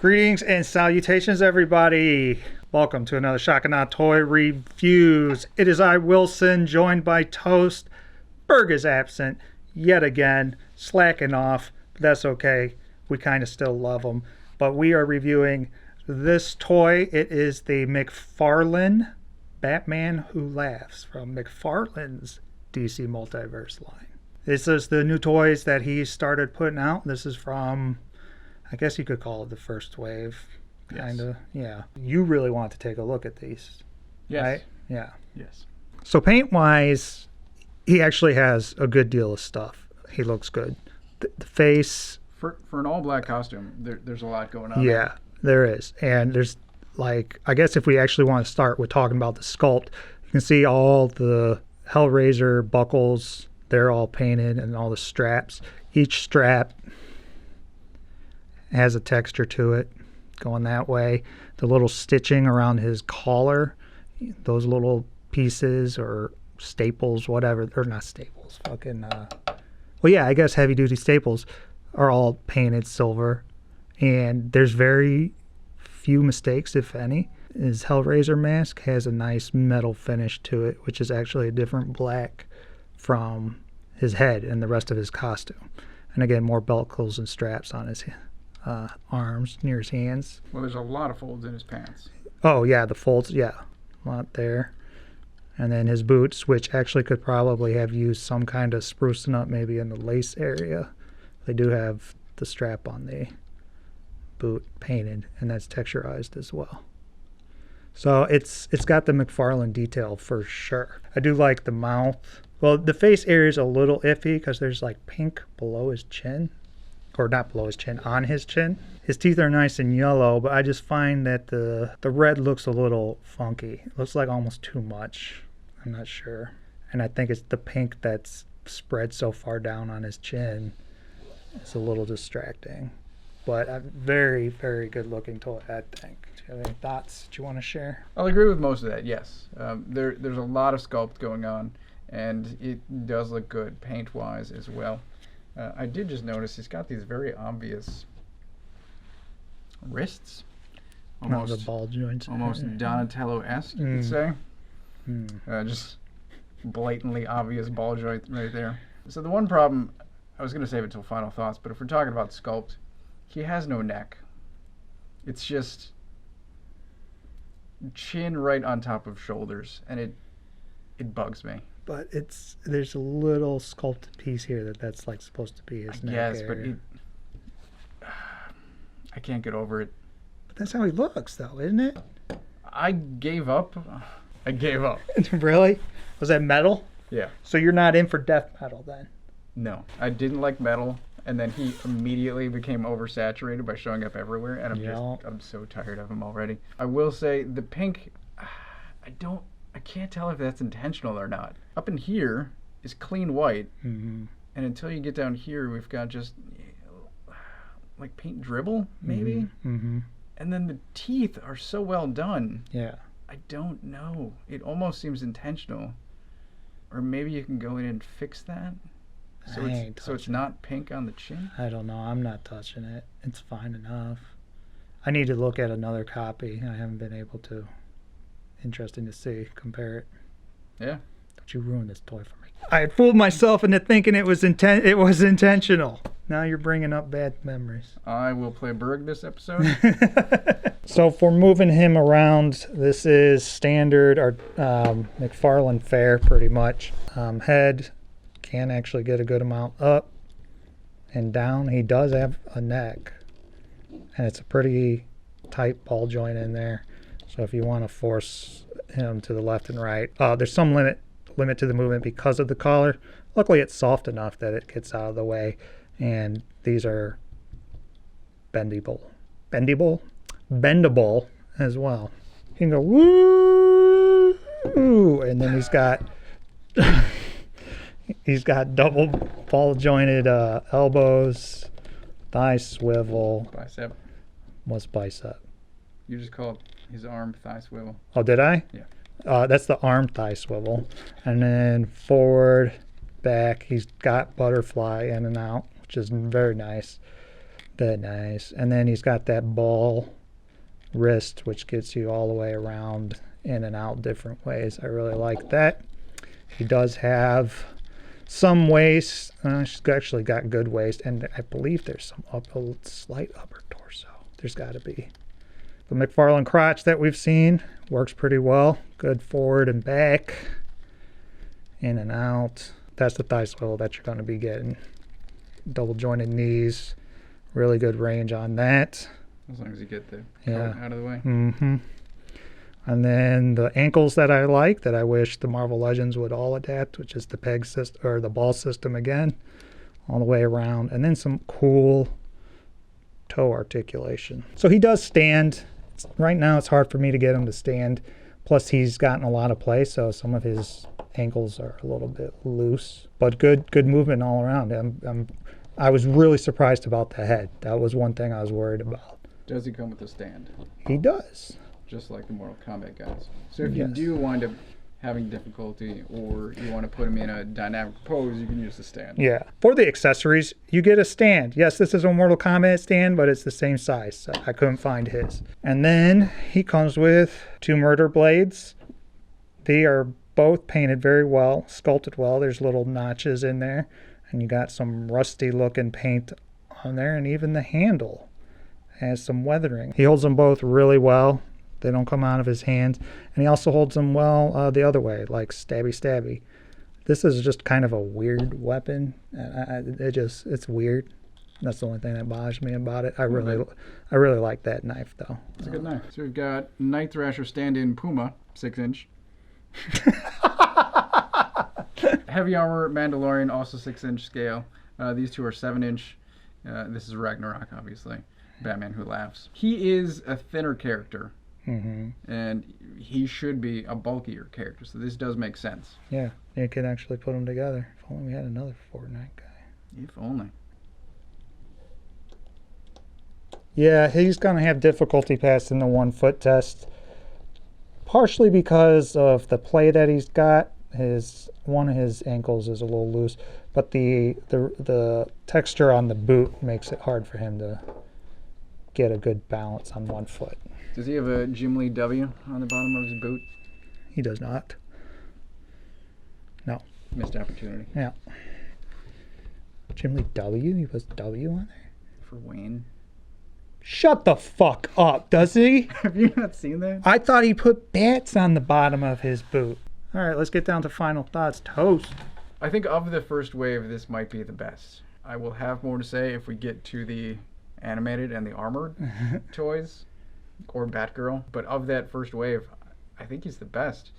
Greetings and salutations, everybody. Welcome to another Shakaná Toy Reviews. It is I, Wilson, joined by Toast. Berg is absent yet again, slacking off. But that's okay. We kind of still love him. But we are reviewing this toy. It is the McFarlane Batman Who Laughs from McFarlane's DC Multiverse line. This is the new toys that he started putting out. This is from, I guess you could call it the first wave, kind of. Yes. Yeah. You really want to take a look at these. Yes. Right? Yeah. Yes. So paint-wise, he actually has a good deal of stuff. He looks good. The face... For an all-black costume, there's a lot going on. Yeah, there is. And there's, like, I guess if we actually want to start with talking about the sculpt, you can see all the Hellraiser buckles. They're all painted, and all the straps. Each strap has a texture to it going that way. The little stitching around his collar, those little pieces or staples, whatever, or not staples, well, yeah, I guess heavy duty staples are all painted silver, and there's very few mistakes, if any. His Hellraiser mask has a nice metal finish to it, which is actually a different black from his head and the rest of his costume. And again, more buckles and straps on his arms, near his hands. Well, there's a lot of folds in his pants. Oh, yeah, the folds, yeah, a lot there. And then his boots, which actually could probably have used some kind of sprucing up maybe in the lace area. They do have the strap on the boot painted, and that's texturized as well. So it's got the McFarlane detail for sure. I do like the mouth. Well, the face area is a little iffy because there's like pink below his chin. Or not below his chin, on his chin. His teeth are nice and yellow, but I just find that the red looks a little funky. It looks like almost too much. I'm not sure. And I think it's the pink that's spread so far down on his chin. It's a little distracting. But a very, very good looking toy, I think. Do you have any thoughts that you want to share? I'll agree with most of that, yes. There's a lot of sculpt going on, and it does look good paint-wise as well. I did just notice he's got these very obvious wrists. Almost the ball joints. Almost Donatello-esque, you could say. Just blatantly obvious ball joint right there. So the one problem, I was going to save it till final thoughts, but if we're talking about sculpt, he has no neck. It's just chin right on top of shoulders, and it bugs me. But there's a little sculpted piece here that's like supposed to be his neck area. Yes, but I can't get over it. But that's how he looks, though, isn't it? I gave up. Really? Was that metal? Yeah. So you're not in for death metal then? No, I didn't like metal, and then he immediately became oversaturated by showing up everywhere, and I'm so tired of him already. I will say the pink, I can't tell if that's intentional or not. Up in here is clean white, and until you get down here, we've got just like paint dribble, maybe? And then the teeth are so well done. Yeah. I don't know. It almost seems intentional. Or maybe you can go in and fix that. So it's not pink on the chin? I don't know. I'm not touching it. It's fine enough. I need to look at another copy. I haven't been able to. Interesting to see. Compare it. Yeah. Don't you ruin this toy for me. I had fooled myself into thinking it was intentional. Now you're bringing up bad memories. I will play Berg this episode. So for moving him around, this is standard or McFarlane fare pretty much. Head can actually get a good amount up and down. He does have a neck, and it's a pretty tight ball joint in there. So if you want to force him to the left and right, there's some limit to the movement because of the collar. Luckily, it's soft enough that it gets out of the way, and these are bendable as well. You can go woo, and then he's got double ball jointed elbows, thigh swivel. Bicep. What's bicep? You just called his arm thigh swivel. Oh, did I? Yeah. That's the arm thigh swivel. And then forward, back, he's got butterfly in and out, which is very nice. Very nice. And then he's got that ball wrist, which gets you all the way around in and out different ways. I really like that. He does have some waist. She's actually got good waist, and I believe there's some slight upper torso. There's got to be. The McFarlane crotch that we've seen works pretty well. Good forward and back, in and out. That's the thigh swivel that you're going to be getting. Double jointed knees, really good range on that. As long as you get the coat out of the way. Mm-hmm. And then the ankles that I like, that I wish the Marvel Legends would all adapt, which is the peg system, or the ball system again, all the way around. And then some cool toe articulation. So he does stand. Right now it's hard for me to get him to stand. Plus he's gotten a lot of play, so some of his ankles are a little bit loose. But good movement all around. I was really surprised about the head. That was one thing I was worried about. Does he come with a stand? He does. Just like the Mortal Kombat guys. So if you do wind up having difficulty, or you want to put him in a dynamic pose, you can use the stand. Yeah. For the accessories, you get a stand. Yes, this is a Mortal Kombat stand, but it's the same size. So I couldn't find his. And then he comes with 2 murder blades. They are both painted very well, sculpted well. There's little notches in there. And you got some rusty looking paint on there. And even the handle has some weathering. He holds them both really well. They don't come out of his hands. And he also holds them well the other way, like stabby. This is just kind of a weird weapon. It's weird. That's the only thing that bothers me about it. I really like that knife, though. It's a good knife. So we've got Night Thrasher stand-in Puma, 6-inch. Heavy Armor Mandalorian, also 6-inch scale. These two are 7-inch. This is Ragnarok, obviously. Batman Who Laughs. He is a thinner character. Mm-hmm. And he should be a bulkier character, so this does make sense. Yeah, you could actually put them together. If only we had another Fortnite guy. If only. Yeah, he's going to have difficulty passing the 1-foot test, partially because of the play that he's got. One of his ankles is a little loose, but the texture on the boot makes it hard for him to get a good balance on 1 foot. Does he have a Jim Lee W on the bottom of his boot? He does not. No. Missed opportunity. Yeah. Jim Lee W? He puts W on there? For Wayne. Shut the fuck up, does he? Have you not seen that? I thought he put bats on the bottom of his boot. All right, let's get down to final thoughts. Toast. I think of the first wave, this might be the best. I will have more to say if we get to the animated and the armored toys. Or Batgirl, but of that first wave, I think he's the best.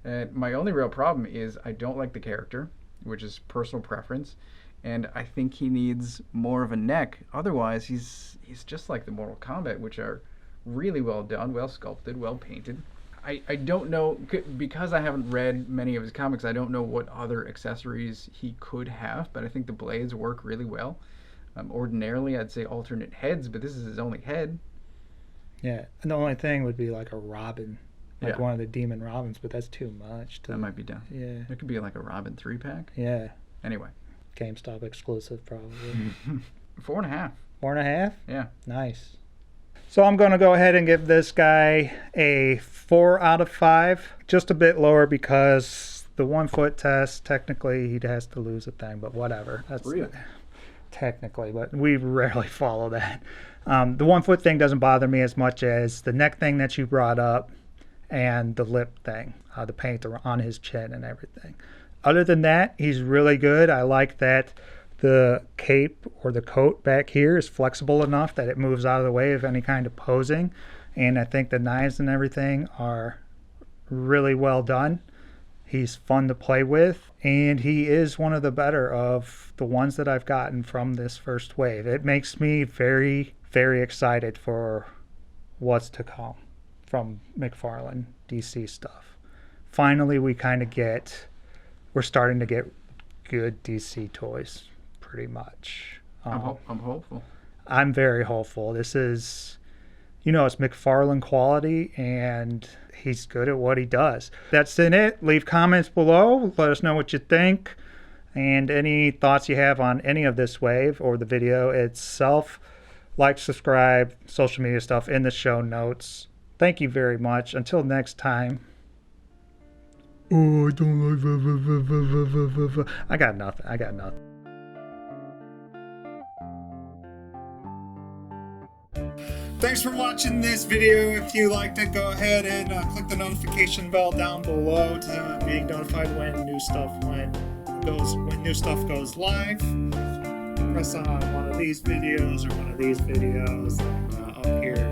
And my only real problem is I don't like the character, which is personal preference, and I think he needs more of a neck. Otherwise, he's just like the Mortal Kombat, which are really well done, well sculpted, well painted. I don't know, because I haven't read many of his comics, I don't know what other accessories he could have, but I think the blades work really well. Ordinarily, I'd say alternate heads, but this is his only head. Yeah, and the only thing would be like a Robin, like one of the Demon Robins, but that's too much. That might be done. Yeah. It could be like a Robin 3-pack. Yeah. Anyway. GameStop exclusive, probably. 4.5. 4.5? Yeah. Nice. So I'm going to go ahead and give this guy a 4 out of 5. Just a bit lower because the 1 foot test, technically he has to lose a thing, but whatever. That's real. Technically, but we rarely follow that. The 1 foot thing doesn't bother me as much as the neck thing that you brought up and the lip thing, the paint on his chin and everything. Other than that, he's really good. I like that the cape or the coat back here is flexible enough that it moves out of the way of any kind of posing. And I think the knives and everything are really well done. He's fun to play with, and he is one of the better of the ones that I've gotten from this first wave. It makes me very, very excited for what's to come from McFarlane DC stuff. Finally, we're starting to get good DC toys, pretty much. I'm hopeful. I'm very hopeful. This is, it's McFarlane quality, and he's good at what he does. That's it. Leave comments below. Let us know what you think and any thoughts you have on any of this wave or the video itself. Like, subscribe, social media stuff in the show notes. Thank you very much. Until next time. Oh, I don't like. I got nothing. Thanks for watching this video. If you liked it, go ahead and click the notification bell down below to be notified when new stuff goes live. Press on one of these videos or one of these videos, and up here